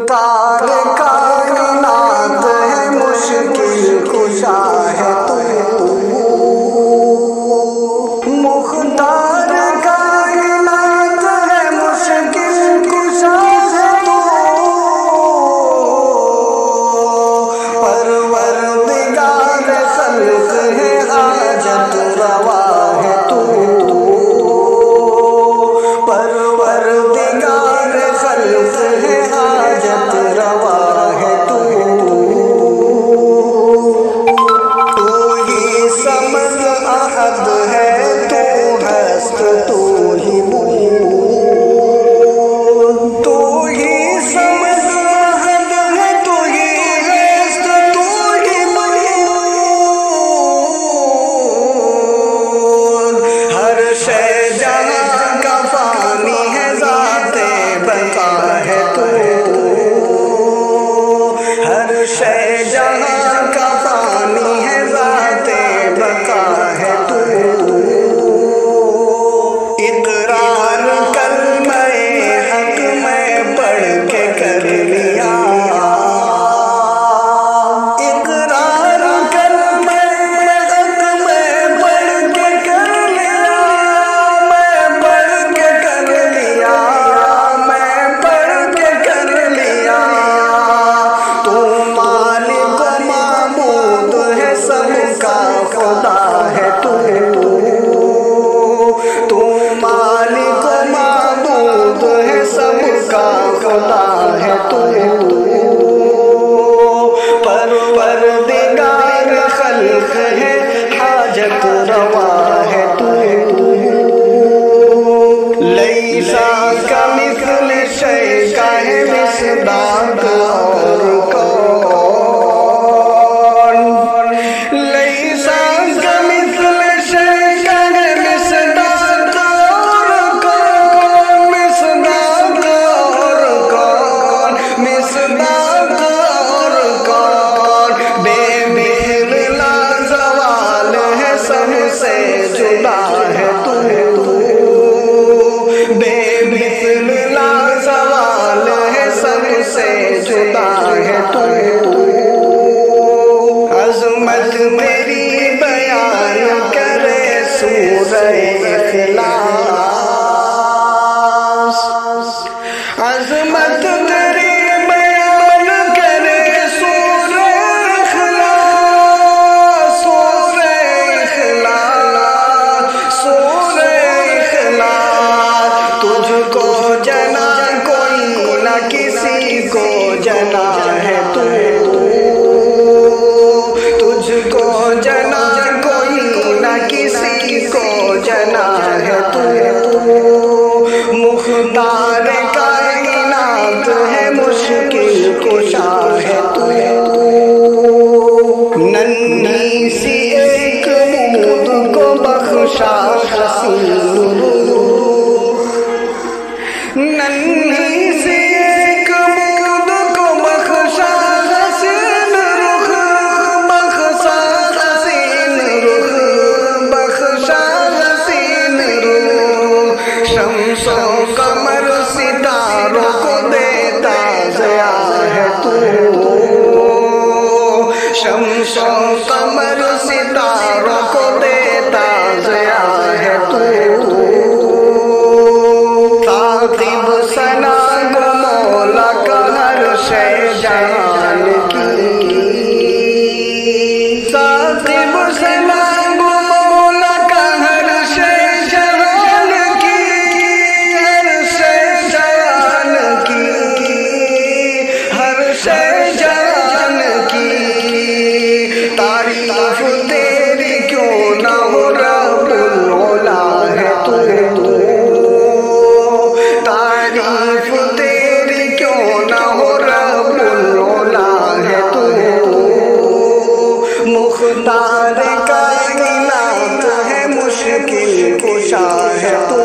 تار کائنات ہے مشکل کشا ہے تو، مختار کائنات ہے مشکل کشا ہے تو، پروردگار خلق ہے حاجت روا ہے تو، پروردگار خلق ہے حاجت روا ہے تو، تو ہی سمد احد ہے تو ہست تو ہی بود، تو ہی سمد احد ہے تو ہی ہست تو ہی بود، ہر شے جہاں کا فانی ہے ذات بقا ہے تو، ہر شے جہاں کا فانی ہے ذات بقا ہے تو، اقرار کلمہ حق میں پڑھ کے کر لیا، اقرار کلمہ حق میں پڑھ کے کر لیا، میں پڑھ کے کر لیا، میں پڑھ کے کر لیا، تو مالک و معبود ہے سب کا خدا ہے تو، تو مالک و معبود ہے سب کا خدا ہے تو، پروردگار خلق ہے حاجت روا ہے تو، لیسا کمثل شیء کا ہے مصداق اور کون، لیسا کمثل شیء کا ہے مصداق اور کون، مصداق اور کون، مصداق اور کون، بے مثل لازوال ہے سب سے جدا ہے تو، بے مثل لازوال ہے سب سے جدا ہے تو، عظمت تیری بیان کرے سورہ اخلاص، عظمت تیری بیان کرے سورہ اخلاص، سورہ اخلاص، سورہ اخلاص، تجھ کو جنا کوئی نہ کسی کو جنا ہے تو، تجھ کو جنا کوئی نہ کسی کو جنا ہے تو، مختار کائنات ہے مشکل کشا ہے تو، ننھی سی ایک بود کو بخشا حسین روح، ننھی سی ایک بود کو بخشا حسین رخ، بخشا حسین رخ، بخشا حسین رخ، شمس و قمر ستاروں کو دیتا ضیا ہے تو، شمس و قمر ستاروں کو دیتا ضیا ہے تو، ثاقب ثنا کو مولا کا ہر شے جان کی، ثاقب ثنا کو مولا کا ہر شے جان کی، ہر شے جان کی، ہر شے جان کی، تعریف تیری کیوں نہ ہو رب العلا ہے تو، تعریف تیری کیوں نہ ہو رب العلا ہے تو، مختار کائنات ہے مشکل کشا ہے تو،